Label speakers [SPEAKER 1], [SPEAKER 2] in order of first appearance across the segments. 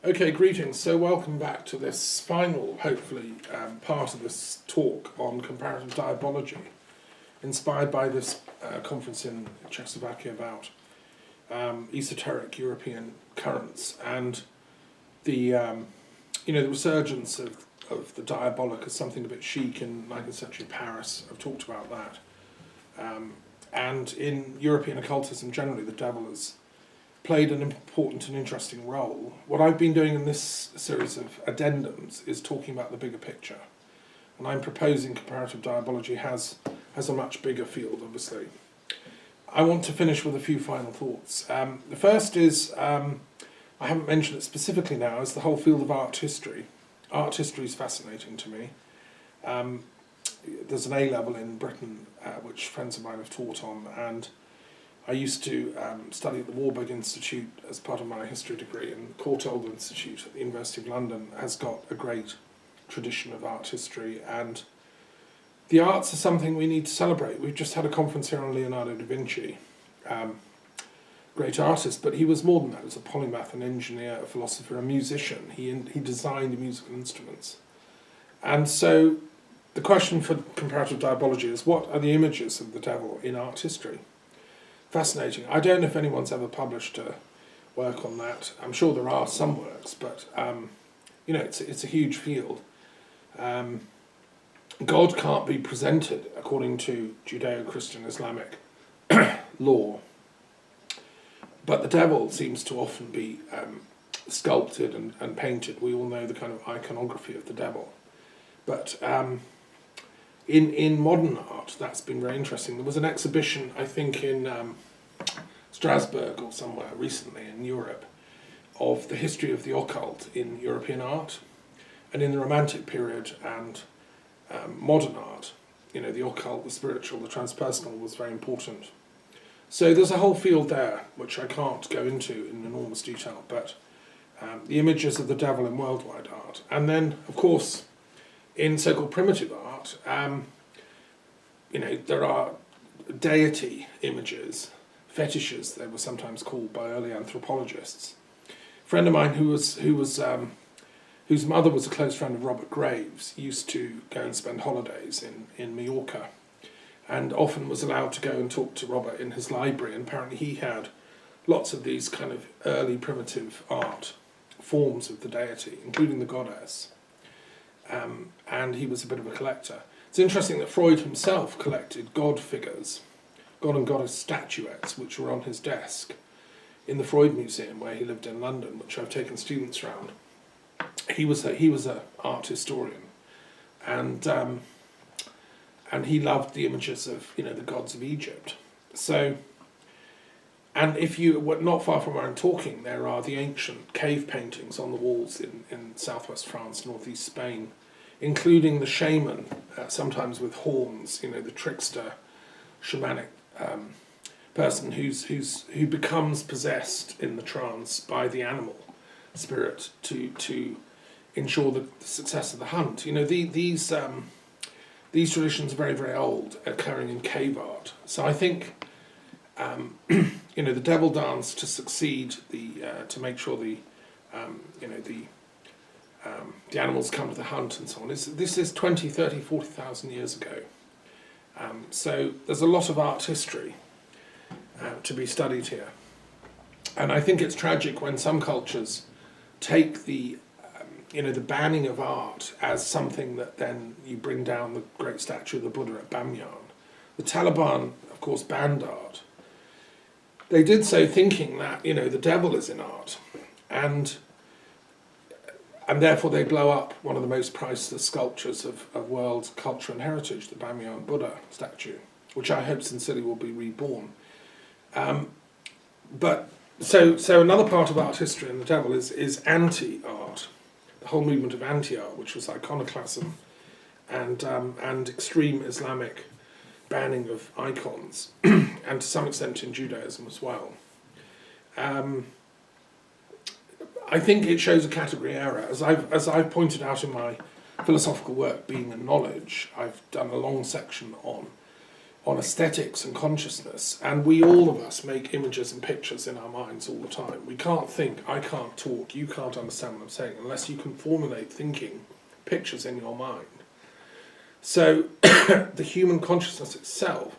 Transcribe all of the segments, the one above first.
[SPEAKER 1] Okay, greetings. So welcome back to this final, hopefully, part of this talk on comparative diabology, inspired by this conference in Czechoslovakia about esoteric European currents and the, the resurgence of the diabolic as something a bit chic in 19th century Paris. I've talked about that. And in European occultism generally, the devil has played an important and interesting role. What I've been doing in this series of addendums is talking about the bigger picture. And I'm proposing comparative diabology has a much bigger field, obviously. I want to finish with a few final thoughts. The first is, I haven't mentioned it specifically now, is the whole field of art history. Art history is fascinating to me. There's an A-level in Britain, which friends of mine have taught on, and I used to study at the Warburg Institute as part of my history degree, and Courtauld Institute at the University of London has got a great tradition of art history, and the arts are something we need to celebrate. We've just had a conference here on Leonardo da Vinci, great artist, but he was more than that. He was a polymath, an engineer, a philosopher, a musician. He designed musical instruments. And so the question for comparative diabology is, what are the images of the devil in art history? Fascinating. I don't know if anyone's ever published a work on that. I'm sure there are some works, but it's a huge field. God can't be presented according to Judeo-Christian Islamic law, but the devil seems to often be sculpted and painted. We all know the kind of iconography of the devil, but in modern art, that's been very interesting. There was an exhibition, I think, in Strasbourg or somewhere recently in Europe, of the history of the occult in European art. And in the Romantic period and modern art, the occult, the spiritual, the transpersonal was very important. So there's a whole field there, which I can't go into in enormous detail, but the images of the devil in worldwide art. And then, of course, in so-called primitive art, there are deity images, fetishes they were sometimes called by early anthropologists. A friend of mine whose mother was a close friend of Robert Graves used to go and spend holidays in Mallorca, and often was allowed to go and talk to Robert in his library, and apparently he had lots of these kind of early primitive art forms of the deity, including the goddess. And he was a bit of a collector. It's interesting that Freud himself collected god figures, god and goddess statuettes, which were on his desk in the Freud Museum where he lived in London, which I've taken students around. He was an art historian, and he loved the images of the gods of Egypt. So, and if you were not far from where I'm talking, there are the ancient cave paintings on the walls in southwest France, northeast Spain, including the shaman, sometimes with horns, the trickster, shamanic person who becomes possessed in the trance by the animal spirit to ensure the success of the hunt. These traditions are very, very old, occurring in cave art. So I think the devil dance to succeed, to make sure the animals come to the hunt and so on. This is 20, 30, 40,000 years ago. So there's a lot of art history to be studied here. And I think it's tragic when some cultures take the banning of art as something that then you bring down the great statue of the Buddha at Bamyan. The Taliban, of course, banned art. They did so thinking that, the devil is in art. And therefore they blow up one of the most priceless sculptures of world culture and heritage, the Bamyan Buddha statue, which I hope sincerely will be reborn. So another part of art history and the devil is anti-art, the whole movement of anti-art, which was iconoclasm and extreme Islamic banning of icons, and to some extent in Judaism as well. I think it shows a category error. As I've pointed out in my philosophical work, Being and Knowledge, I've done a long section on on aesthetics and consciousness, and we, all of us, make images and pictures in our minds all the time. We can't think, I can't talk, you can't understand what I'm saying, unless you can formulate thinking pictures in your mind. So the human consciousness itself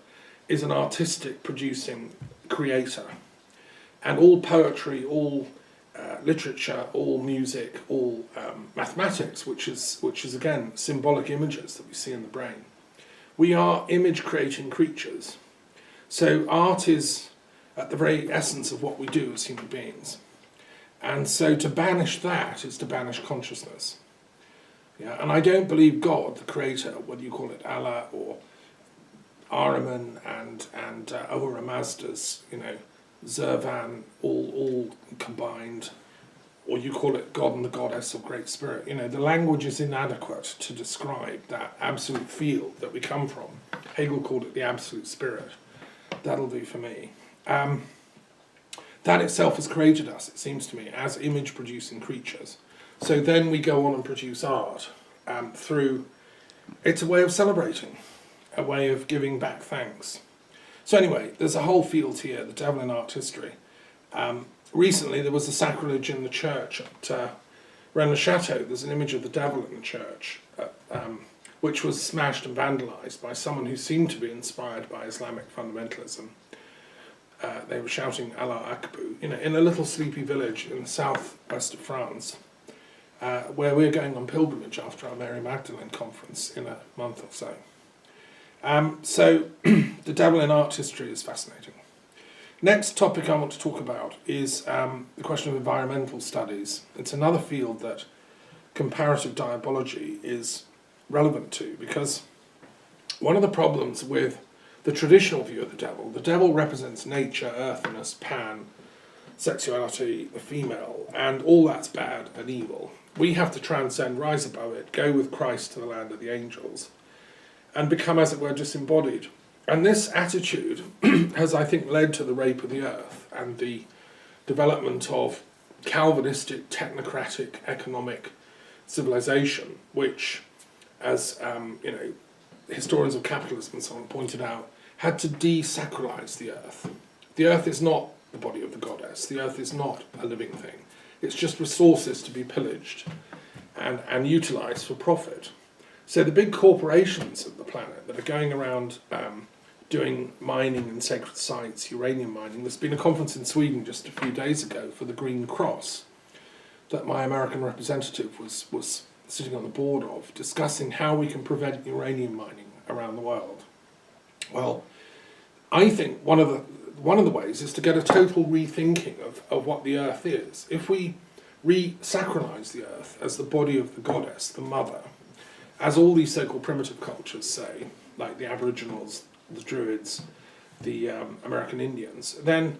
[SPEAKER 1] is an artistic producing creator, and all poetry, all literature, all music, all mathematics, which is again symbolic images that we see in the brain. We are image-creating creatures. So art is at the very essence of what we do as human beings. And so to banish that is to banish consciousness. Yeah, and I don't believe God, the creator, whether you call it Allah or Ahriman and Ahura Mazda's, Zervan, all combined, or you call it God and the Goddess or Great Spirit. The language is inadequate to describe that absolute field that we come from. Hegel called it the absolute spirit. That'll do for me. That itself has created us, it seems to me, as image-producing creatures. So then we go on and produce art through... It's a way of celebrating, a way of giving back thanks. So anyway, there's a whole field here, the devil in art history. Recently there was a sacrilege in the church at Rennes Chateau. There's an image of the devil in the church, which was smashed and vandalised by someone who seemed to be inspired by Islamic fundamentalism. They were shouting Allah Akbar, in a little sleepy village in the southwest of France, where we're going on pilgrimage after our Mary Magdalene conference in a month or so. So the devil in art history is fascinating. Next topic I want to talk about is the question of environmental studies. It's another field that comparative diabology is relevant to, because one of the problems with the traditional view of the devil represents nature, earthiness, pan, sexuality, the female, and all that's bad and evil. We have to transcend, rise above it, go with Christ to the land of the angels, and become, as it were, disembodied. And this attitude has, I think, led to the rape of the earth and the development of Calvinistic, technocratic, economic civilization, which, as historians of capitalism and so on pointed out, had to desacralize the earth. The earth is not the body of the goddess. The earth is not a living thing. It's just resources to be pillaged and utilized for profit. So the big corporations of the planet that are going around doing mining in sacred sites, uranium mining. There's been a conference in Sweden just a few days ago for the Green Cross that my American representative was sitting on the board of, discussing how we can prevent uranium mining around the world. Well, I think one of the ways is to get a total rethinking of what the earth is. If we re-sacralize the earth as the body of the goddess, the mother, as all these so-called primitive cultures say, like the Aboriginals, the Druids, the American Indians, then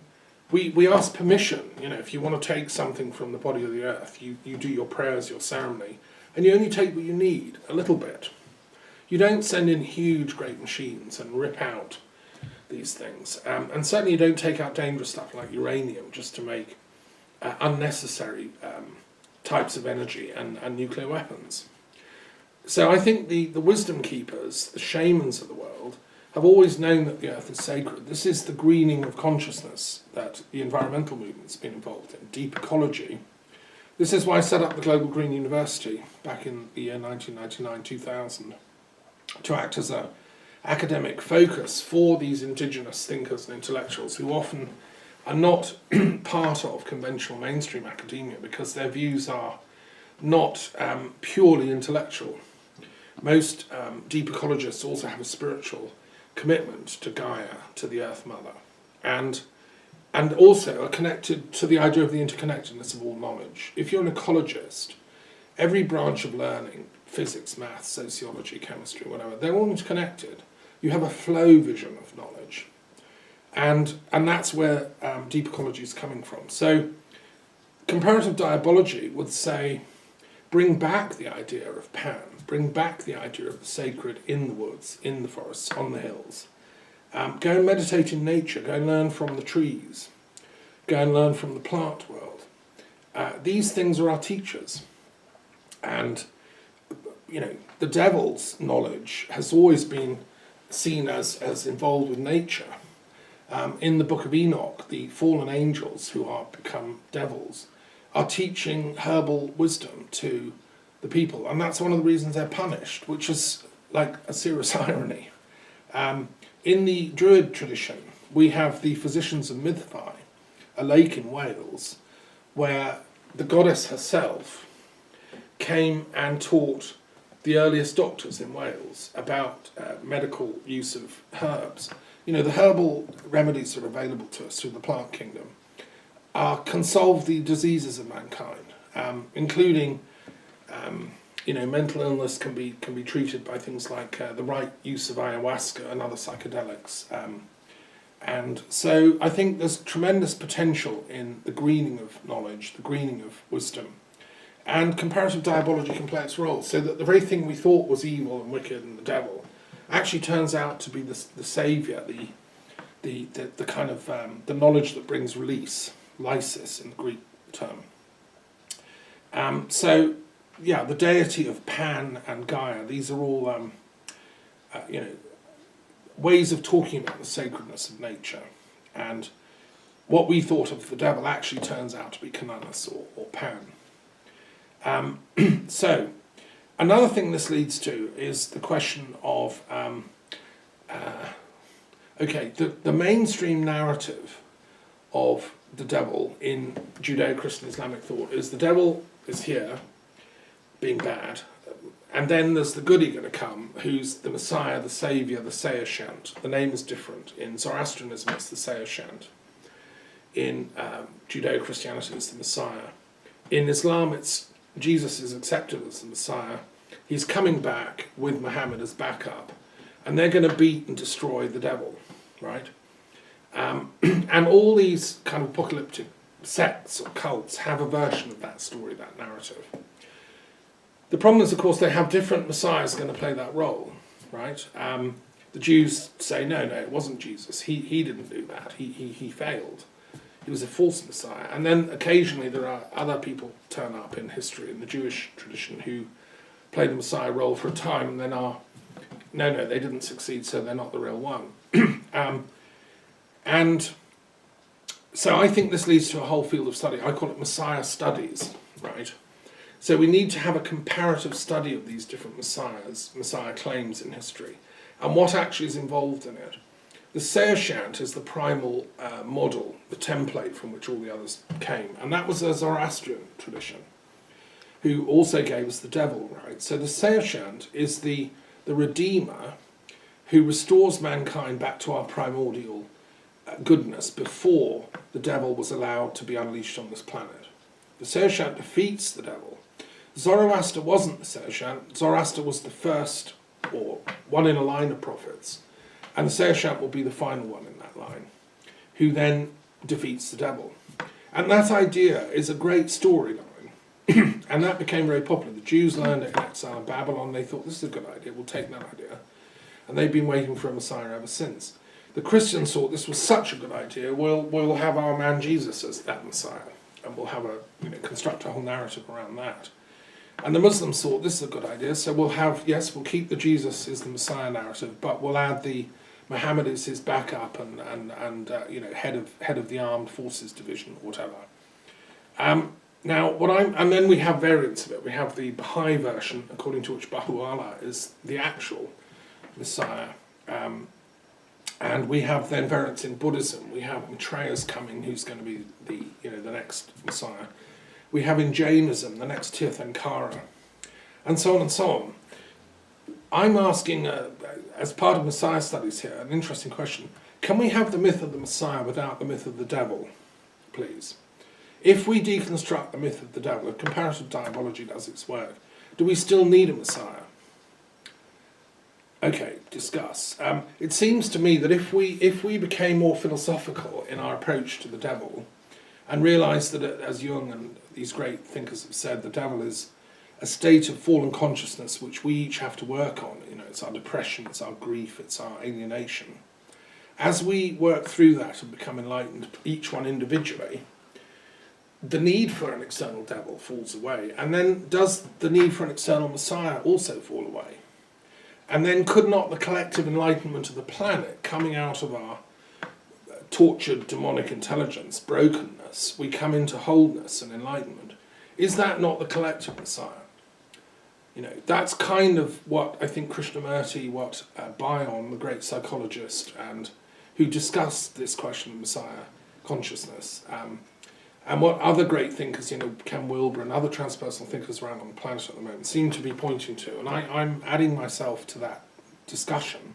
[SPEAKER 1] we ask permission. If you want to take something from the body of the earth, you do your prayers, your ceremony, and you only take what you need, a little bit. You don't send in huge, great machines and rip out these things. And certainly you don't take out dangerous stuff like uranium just to make unnecessary types of energy and nuclear weapons. So I think the wisdom keepers, the shamans of the world, have always known that the earth is sacred. This is the greening of consciousness that the environmental movement's been involved in, deep ecology. This is why I set up the Global Green University back in the year 1999-2000 to act as an academic focus for these indigenous thinkers and intellectuals who often are not part of conventional mainstream academia because their views are not purely intellectual. Most deep ecologists also have a spiritual commitment to Gaia, to the Earth Mother, and also are connected to the idea of the interconnectedness of all knowledge. If you're an ecologist, every branch of learning, physics, maths, sociology, chemistry, whatever, they're all interconnected. You have a flow vision of knowledge, and that's where deep ecology is coming from. So comparative diabology would say, bring back the idea of Pan, bring back the idea of the sacred in the woods, in the forests, on the hills. Go and meditate in nature, go and learn from the trees, go and learn from the plant world. These things are our teachers. And, the devil's knowledge has always been seen as involved with nature. In the Book of Enoch, the fallen angels who are become devils are teaching herbal wisdom to the people, and that's one of the reasons they're punished, which is like a serious irony. In the Druid tradition, we have the Physicians of Myddfai, a lake in Wales, where the goddess herself came and taught the earliest doctors in Wales about medical use of herbs. You know, the herbal remedies that are available to us through the plant kingdom can solve the diseases of mankind, including, mental illness can be treated by things like the right use of ayahuasca and other psychedelics. And so I think there's tremendous potential in the greening of knowledge, the greening of wisdom. And comparative diabology can play its role, so that the very thing we thought was evil and wicked and the devil actually turns out to be the saviour, the kind of the knowledge that brings release, lysis in the Greek term. So, yeah, the deity of Pan and Gaia, these are all, ways of talking about the sacredness of nature. And what we thought of the devil actually turns out to be Cananus or Pan. So, another thing this leads to is the question of, the mainstream narrative of the devil in Judeo-Christian Islamic thought is the devil is here, being bad, and then there's the goody going to come, who's the Messiah, the Saviour, the Seishant. The name is different. In Zoroastrianism, it's the Seishant. In Judeo-Christianity, it's the Messiah. In Islam, it's Jesus is accepted as the Messiah. He's coming back with Muhammad as backup, and they're going to beat and destroy the devil, right? And all these kind of apocalyptic sects or cults have a version of that story, that narrative. The problem is, of course, they have different messiahs going to play that role, right? The Jews say, no, it wasn't Jesus. He didn't do that. He failed. He was a false messiah. And then occasionally there are other people turn up in history, in the Jewish tradition, who play the messiah role for a time and then are, no, they didn't succeed, so they're not the real one. And so I think this leads to a whole field of study. I call it Messiah studies, right? So we need to have a comparative study of these different Messiah claims in history, and what actually is involved in it. The Seishant is the primal model, the template from which all the others came, and that was a Zoroastrian tradition, who also gave us the devil, right? So the Seishant is the redeemer who restores mankind back to our primordial goodness before the devil was allowed to be unleashed on this planet. The Seishant defeats the devil. Zoroaster wasn't the Seishant. Zoroaster was the first, or one in a line of prophets, and the Seishant will be the final one in that line, who then defeats the devil. And that idea is a great storyline, and that became very popular. The Jews learned it in exile in Babylon. They thought, this is a good idea, we'll take that idea. And they've been waiting for a Messiah ever since. The Christians thought this was such a good idea, we'll have our man Jesus as that Messiah, and we'll have construct a whole narrative around that. And the Muslims thought this is a good idea, so we'll keep the Jesus is the Messiah narrative, but we'll add the Muhammad is his backup and head of the armed forces division or whatever. And then we have variants of it. We have the Baha'i version, according to which Baha'u'llah is the actual Messiah. And we have then variants in Buddhism. We have Maitreya's coming, who's going to be the next Messiah. We have in Jainism the next Tirthankara, and so on and so on. I'm asking, as part of Messiah studies here, an interesting question. Can we have the myth of the Messiah without the myth of the devil, please? If we deconstruct the myth of the devil, if comparative diabology does its work, do we still need a Messiah? Okay, discuss. It seems to me that if we became more philosophical in our approach to the devil, and realised that, as Jung and these great thinkers have said, the devil is a state of fallen consciousness which we each have to work on. It's our depression, it's our grief, it's our alienation. As we work through that and become enlightened, each one individually, the need for an external devil falls away. And then does the need for an external Messiah also fall away? And then could not the collective enlightenment of the planet, coming out of our tortured demonic intelligence, brokenness, we come into wholeness and enlightenment, is that not the collective Messiah? You know, that's kind of what I think Krishnamurti, what Bion, the great psychologist, and who discussed this question of Messiah consciousness, and what other great thinkers, you know, Ken Wilber and other transpersonal thinkers around on the planet at the moment seem to be pointing to, and I'm adding myself to that discussion.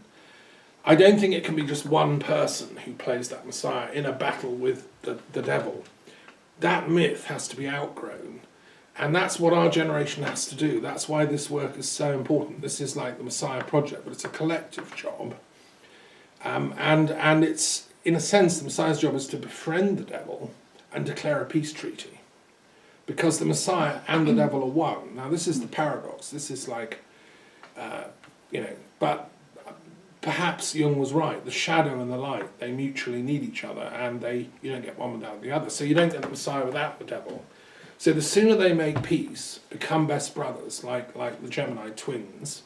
[SPEAKER 1] I don't think it can be just one person who plays that Messiah in a battle with the devil. That myth has to be outgrown, and that's what our generation has to do. That's why this work is so important. This is like the Messiah Project, but it's a collective job, and it's, in a sense, the Messiah's job is to befriend the devil and declare a peace treaty, because the Messiah and the devil are one. Now, this is the paradox. This is like, you know, but perhaps Jung was right. The shadow and the light, they mutually need each other, and you don't get one without the other. So you don't get the Messiah without the devil. So the sooner they make peace, become best brothers, like the Gemini twins,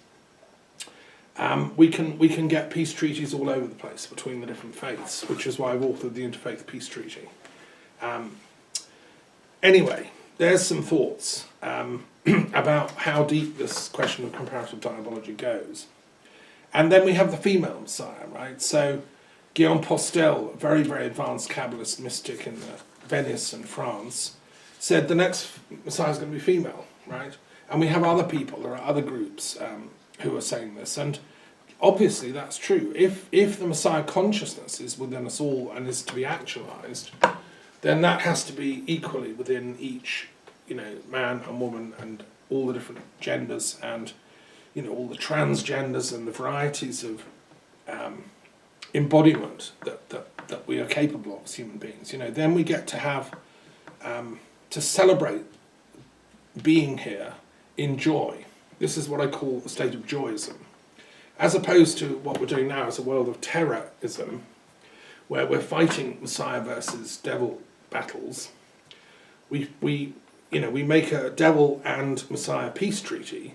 [SPEAKER 1] we can get peace treaties all over the place between the different faiths, which is why I've authored the Interfaith Peace Treaty. Anyway, there's some thoughts about how deep this question of comparative diabology goes. And then we have the female Messiah, right? So Guillaume Postel, a very, very advanced Kabbalist mystic in Venice and France, said the next Messiah is going to be female, right? And we have other people, there are other groups who are saying this, and obviously that's true. If the Messiah consciousness is within us all and is to be actualized, then that has to be equally within each, you know, man and woman and all the different genders and, you know, all the transgenders and the varieties of embodiment that we are capable of as human beings. You know, then we get to have to celebrate being here in joy. This is what I call the state of joyism, as opposed to what we're doing now as a world of terrorism, where we're fighting Messiah versus devil battles. We make a devil and Messiah peace treaty,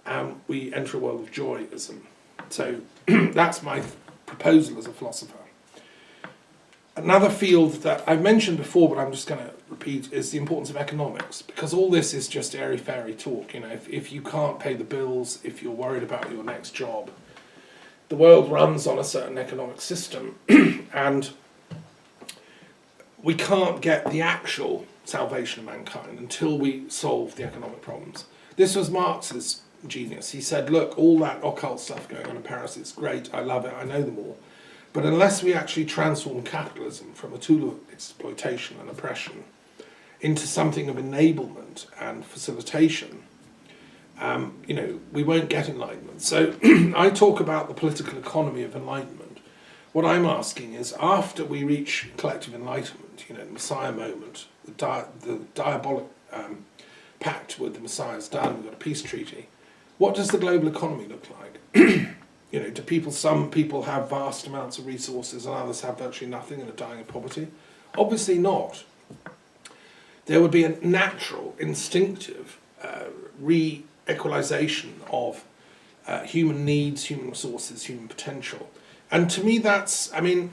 [SPEAKER 1] and we enter a world of joyism. So that's my proposal as a philosopher. Another field that I've mentioned before, but I'm just going to repeat, is the importance of economics, because all this is just airy-fairy talk. You know, if you can't pay the bills, if you're worried about your next job, the world runs on a certain economic system, and we can't get the actual salvation of mankind until we solve the economic problems. This was Marx's genius. He said, look, all that occult stuff going on in Paris, it's great, I love it, I know them all. But unless we actually transform capitalism from a tool of exploitation and oppression into something of enablement and facilitation, you know, we won't get enlightenment. So I talk about the political economy of enlightenment. What I'm asking is, after we reach collective enlightenment, you know, the Messiah moment, the diabolic pact with the Messiah is done, we've got a peace treaty, what does the global economy look like? You know, some people have vast amounts of resources and others have virtually nothing and are dying of poverty? Obviously not. There would be a natural, instinctive re-equalization of human needs, human resources, human potential. And to me that's, I mean,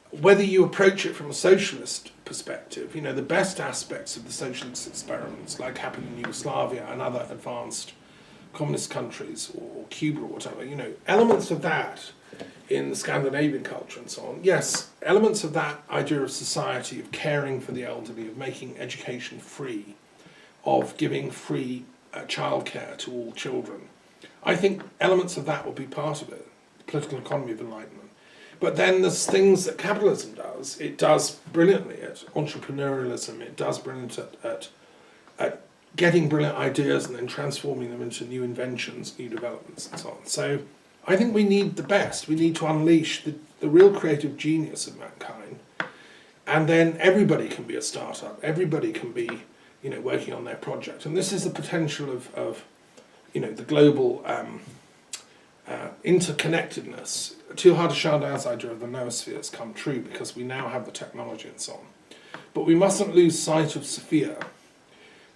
[SPEAKER 1] whether you approach it from a socialist perspective, you know, the best aspects of the socialist experiments, like happened in Yugoslavia and other advanced communist countries, or Cuba or whatever, you know, elements of that in the Scandinavian culture and so on. Yes, elements of that idea of society, of caring for the elderly, of making education free, of giving free childcare to all children. I think elements of that will be part of it, the political economy of enlightenment. But then there's things that capitalism does. It does brilliantly at entrepreneurialism, it does brilliant at getting brilliant ideas and then transforming them into new inventions, new developments and so on. So I think we need the best. We need to unleash the real creative genius of mankind, and then everybody can be a startup. Everybody can be, you know, working on their project. And this is the potential of you know, the global interconnectedness. Teilhard de Chardin's idea of the noosphere has come true because we now have the technology and so on. But we mustn't lose sight of Sophia,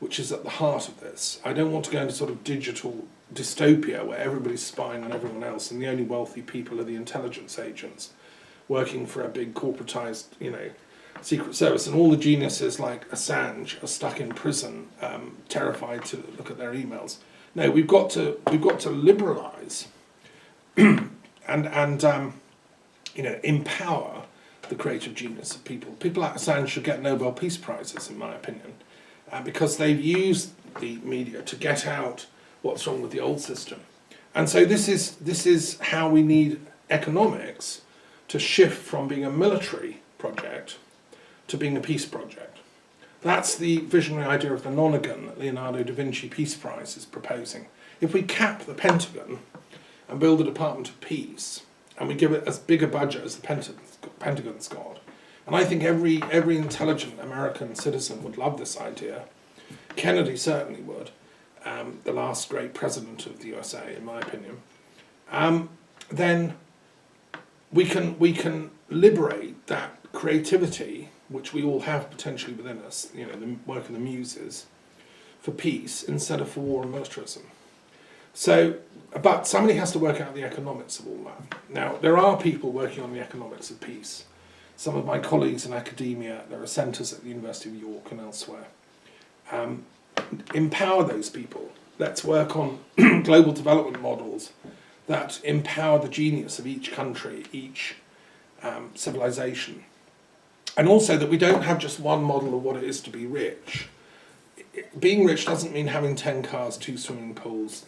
[SPEAKER 1] which is at the heart of this. I don't want to go into sort of digital dystopia where everybody's spying on everyone else and the only wealthy people are the intelligence agents working for a big corporatized, secret service, and all the geniuses like Assange are stuck in prison, terrified to look at their emails. No, we've got to liberalise and empower the creative genius of people. People like Assange should get Nobel Peace Prizes, in my opinion, because they've used the media to get out what's wrong with the old system. And so this is how we need economics to shift from being a military project to being a peace project. That's the visionary idea of the nonagon that Leonardo da Vinci Peace Prize is proposing. If we cap the Pentagon and build a Department of Peace, and we give it as big a budget as the Pentagon's got, and I think every intelligent American citizen would love this idea. Kennedy certainly would, the last great president of the USA, in my opinion. Then we can liberate that creativity, which we all have potentially within us, the work of the muses, for peace instead of for war and militarism. So, but somebody has to work out the economics of all that. Now, there are people working on the economics of peace. Some of my colleagues in academia, there are centres at the University of York and elsewhere. Empower those people. Let's work on global development models that empower the genius of each country, each civilization. And also that we don't have just one model of what it is to be rich. Being rich doesn't mean having 10 cars, 2 swimming pools,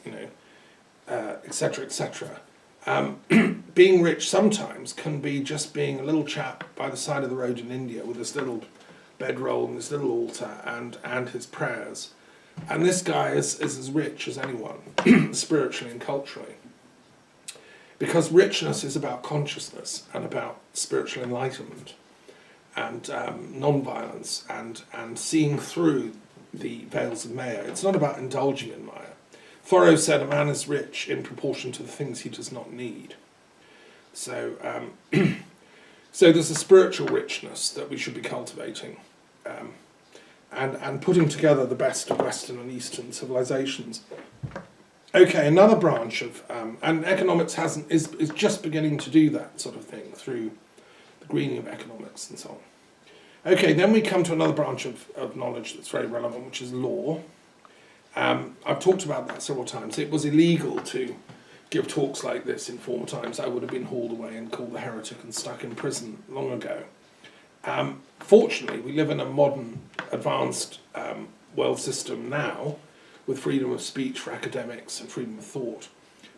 [SPEAKER 1] etc., etc. Being rich sometimes can be just being a little chap by the side of the road in India with his little bedroll and his little altar and his prayers. And this guy is as rich as anyone, spiritually and culturally. Because richness is about consciousness and about spiritual enlightenment and non-violence and seeing through the veils of Maya. It's not about indulging in Maya. Thoreau said a man is rich in proportion to the things he does not need. So, so there's a spiritual richness that we should be cultivating and putting together the best of Western and Eastern civilizations. Okay, another branch of, and economics is just beginning to do that sort of thing through the greening of economics and so on. Okay, then we come to another branch of knowledge that's very relevant, which is law. I've talked about that several times. It was illegal to give talks like this in former times. I would have been hauled away and called a heretic and stuck in prison long ago. Fortunately, we live in a modern, advanced world system now with freedom of speech for academics and freedom of thought.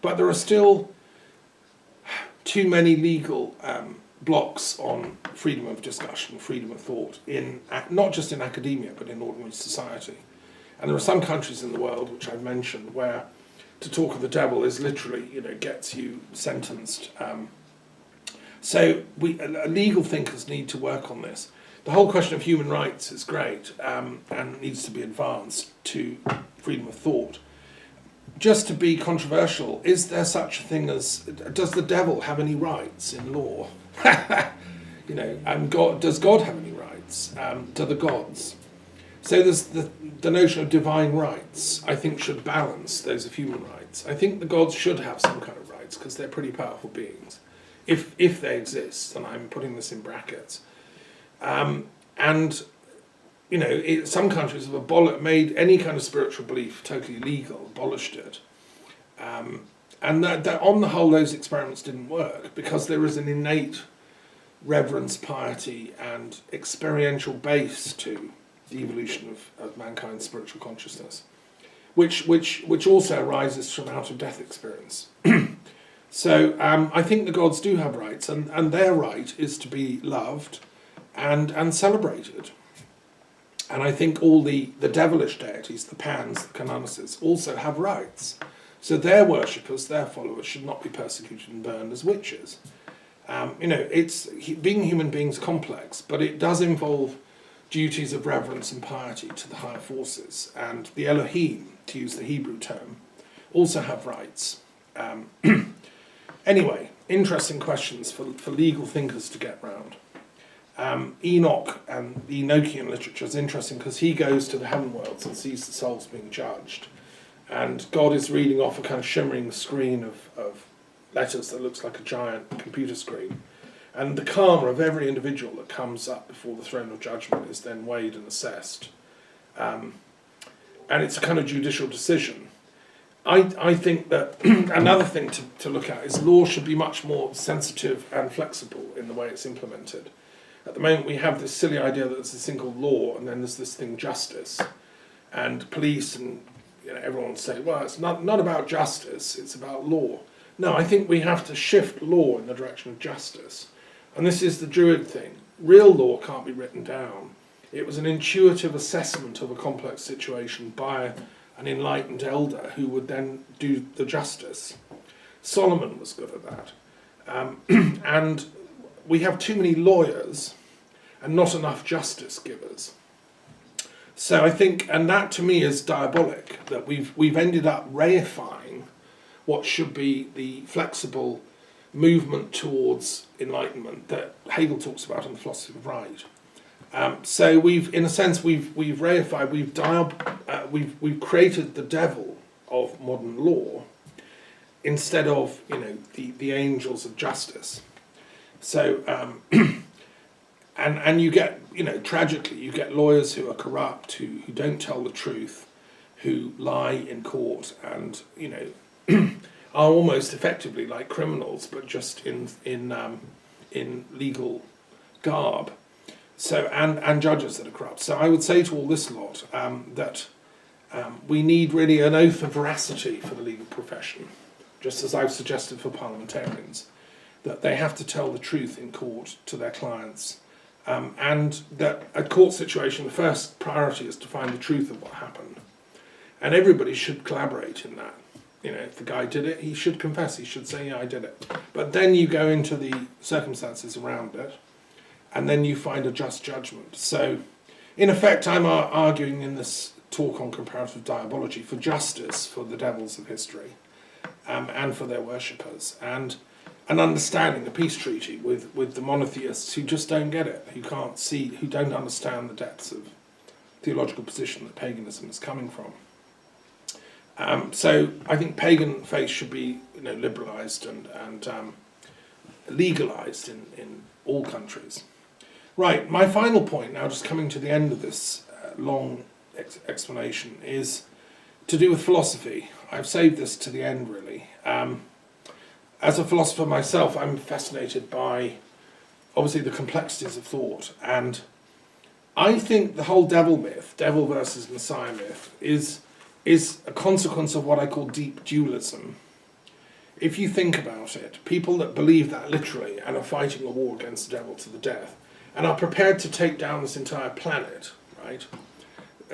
[SPEAKER 1] But there are still too many legal blocks on freedom of discussion, freedom of thought, not just in academia, but in ordinary society. And there are some countries in the world, which I've mentioned, where to talk of the devil is literally, gets you sentenced. So legal thinkers need to work on this. The whole question of human rights is great and needs to be advanced to freedom of thought. Just to be controversial, is there such a thing as, does the devil have any rights in law? Does God have any rights? Do the gods? So there's the notion of divine rights, I think, should balance those of human rights. I think the gods should have some kind of rights because they're pretty powerful beings, if they exist, and I'm putting this in brackets. Some countries have made any kind of spiritual belief totally legal, abolished it. And that on the whole, those experiments didn't work because there is an innate reverence, piety, and experiential base to the evolution of mankind's spiritual consciousness, which also arises from out-of-death experience. So I think the gods do have rights, and their right is to be loved and celebrated. And I think all the devilish deities, the Pans, the Canonicers, also have rights. So their worshippers, their followers, should not be persecuted and burned as witches. Being human beings complex, but it does involve duties of reverence and piety to the higher forces. And the Elohim, to use the Hebrew term, also have rights. Anyway, interesting questions for legal thinkers to get round. Enoch and the Enochian literature is interesting because he goes to the heaven worlds and sees the souls being judged. And God is reading off a kind of shimmering screen of letters that looks like a giant computer screen. And the karma of every individual that comes up before the throne of judgment is then weighed and assessed. And it's a kind of judicial decision. I think that another thing to look at is law should be much more sensitive and flexible in the way it's implemented. At the moment we have this silly idea that there's this thing called law and then there's this thing justice. And police and everyone say, well, it's not about justice, it's about law. No, I think we have to shift law in the direction of justice. And this is the Druid thing. Real law can't be written down. It was an intuitive assessment of a complex situation by an enlightened elder who would then do the justice. Solomon was good at that. And we have too many lawyers and not enough justice givers. So I think, and that to me is diabolic, that we've ended up reifying what should be the flexible movement towards enlightenment that Hegel talks about in the philosophy of right. So we've, in a sense, we've reified, we've created the devil of modern law instead of the angels of justice. So and you get tragically you get lawyers who are corrupt, who don't tell the truth, who lie in court, and are almost effectively like criminals, but just in legal garb. So and judges that are corrupt. So I would say to all this lot that we need really an oath of veracity for the legal profession, just as I've suggested for parliamentarians, that they have to tell the truth in court to their clients, and that a court situation, the first priority is to find the truth of what happened, and everybody should collaborate in that. If the guy did it, he should confess. He should say, yeah, I did it. But then you go into the circumstances around it, and then you find a just judgment. So, in effect, I'm arguing in this talk on comparative diabology for justice for the devils of history, and for their worshippers, and an understanding, a peace treaty with the monotheists who just don't get it, who can't see, who don't understand the depths of theological position that paganism is coming from. So I think pagan faith should be liberalised and legalised in all countries. Right, my final point now, just coming to the end of this long explanation, is to do with philosophy. I've saved this to the end, really. As a philosopher myself, I'm fascinated by, obviously, the complexities of thought. And I think the whole devil myth, devil versus Messiah myth, is a consequence of what I call deep dualism. If you think about it, people that believe that literally and are fighting a war against the devil to the death, and are prepared to take down this entire planet, right?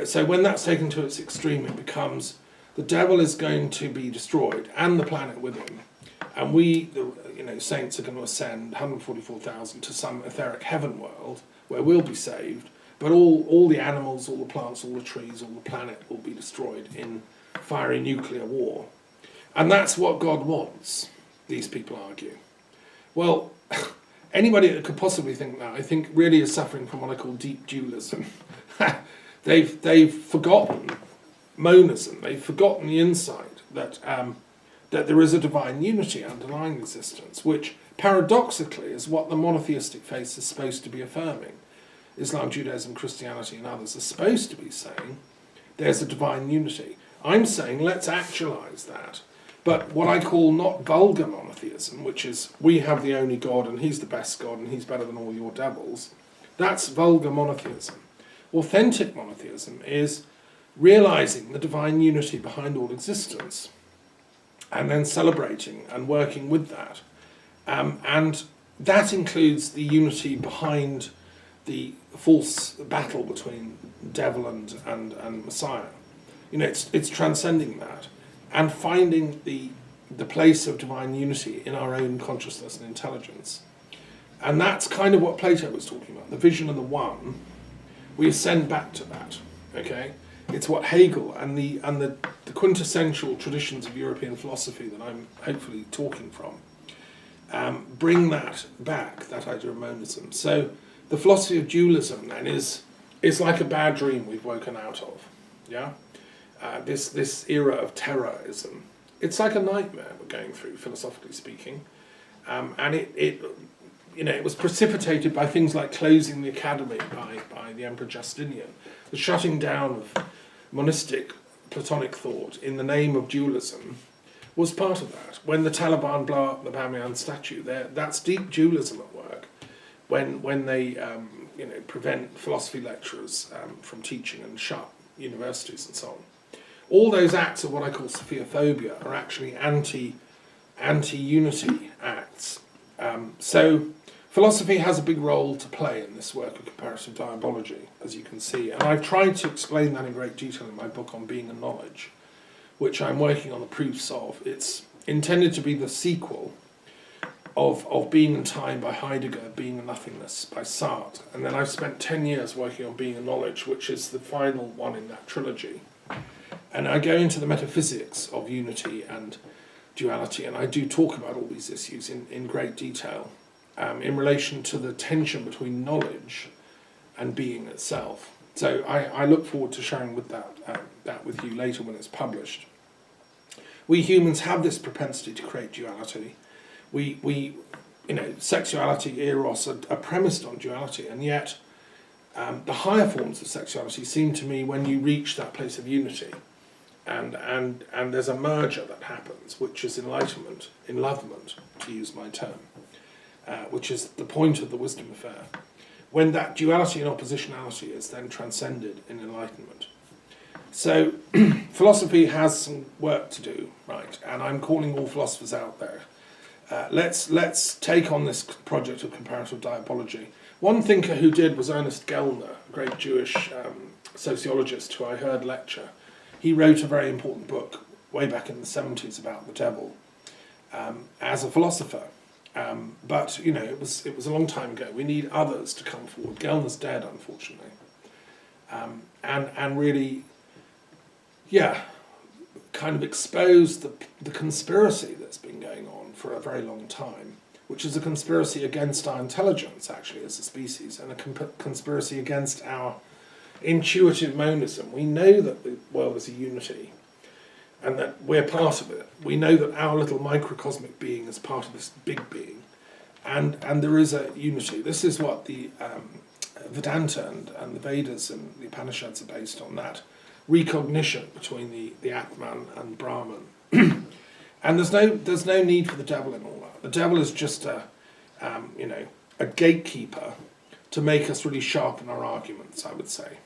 [SPEAKER 1] So when that's taken to its extreme, it becomes the devil is going to be destroyed and the planet with him. And we, the saints, are going to ascend 144,000 to some etheric heaven world where we'll be saved, but all the animals, all the plants, all the trees, all the planet will be destroyed in fiery nuclear war. And that's what God wants, these people argue. Well, anybody that could possibly think that, I think, really is suffering from what I call deep dualism. They've forgotten monism. They've forgotten the insight that there is a divine unity underlying existence, which paradoxically is what the monotheistic faith is supposed to be affirming. Islam, Judaism, Christianity and others are supposed to be saying there's a divine unity. I'm saying let's actualize that. But what I call not vulgar monotheism, which is we have the only God and he's the best God and he's better than all your devils, that's vulgar monotheism. Authentic monotheism is realizing the divine unity behind all existence and then celebrating and working with that. And that includes the unity behind the false battle between devil and Messiah. It's transcending that and finding the place of divine unity in our own consciousness and intelligence. And that's kind of what Plato was talking about, the vision of the one. We ascend back to that, okay? It's what Hegel and the quintessential traditions of European philosophy that I'm hopefully talking from bring that back, that idea of monism. So the philosophy of dualism then is like a bad dream we've woken out of. Yeah, this era of terrorism. It's like a nightmare we're going through, philosophically speaking, and it was precipitated by things like closing the academy by the Emperor Justinian, the shutting down of monistic Platonic thought in the name of dualism was part of that. When the Taliban blow up the Bamiyan statue, that's deep dualism at work. When they prevent philosophy lecturers from teaching and shut universities and so on. All those acts of what I call Sophiaphobia are actually anti-unity acts. So philosophy has a big role to play in this work of comparative diabology, as you can see, and I've tried to explain that in great detail in my book on Being and Knowledge, which I'm working on the proofs of. It's intended to be the sequel of Being and Time by Heidegger, Being and Nothingness by Sartre, and then I've spent 10 years working on Being and Knowledge, which is the final one in that trilogy. And I go into the metaphysics of unity and duality, and I do talk about all these issues in great detail in relation to the tension between knowledge and being itself. So I look forward to sharing with that with you later when it's published. We humans have this propensity to create duality. We sexuality, eros, are premised on duality, and yet the higher forms of sexuality seem to me, when you reach that place of unity, and there's a merger that happens, which is enlightenment, to use my term, which is the point of the wisdom affair, when that duality and oppositionality is then transcended in enlightenment. So philosophy has some work to do, right, and I'm calling all philosophers out there. Let's take on this project of comparative diabology. One thinker who did was Ernest Gellner, a great Jewish sociologist who I heard lecture. He wrote a very important book way back in the 70s about the devil as a philosopher. But it was a long time ago. We need others to come forward. Gellner's dead, unfortunately, and really, kind of expose the conspiracy that's been going on for a very long time, which is a conspiracy against our intelligence, actually, as a species, and a conspiracy against our intuitive monism. We know that the world is a unity and that we're part of it. We know that our little microcosmic being is part of this big being, and there is a unity. This is what the Vedanta and the Vedas and the Upanishads are based on, that recognition between the Atman and Brahman. And there's no need for the devil in all that. The devil is just a gatekeeper to make us really sharpen our arguments, I would say.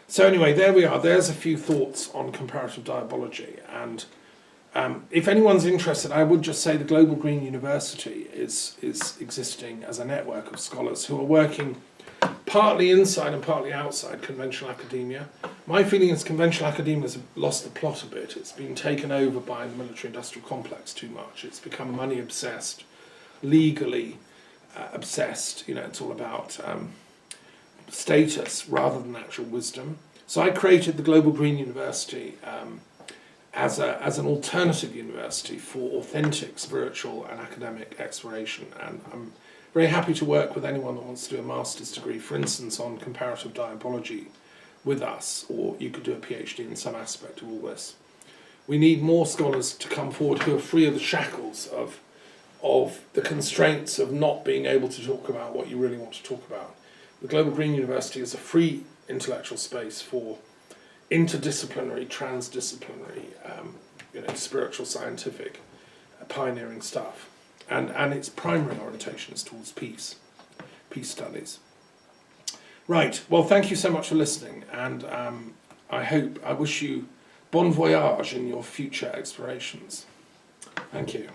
[SPEAKER 1] So anyway, there we are. There's a few thoughts on comparative diabology. And if anyone's interested, I would just say the Global Green University is existing as a network of scholars who are working partly inside and partly outside conventional academia. My feeling is conventional academia has lost the plot a bit. It's been taken over by the military-industrial complex too much. It's become money-obsessed, legally obsessed. It's all about status rather than actual wisdom. So I created the Global Green University as an alternative university for authentic spiritual and academic exploration, and I'm very happy to work with anyone that wants to do a master's degree, for instance, on comparative diabology with us, or you could do a PhD in some aspect of all this. We need more scholars to come forward who are free of the shackles of the constraints of not being able to talk about what you really want to talk about. The Global Green University is a free intellectual space for interdisciplinary, transdisciplinary, spiritual, scientific, pioneering stuff. And its primary orientation is towards peace studies. Right, well, thank you so much for listening, and I wish you bon voyage in your future explorations. Thank you.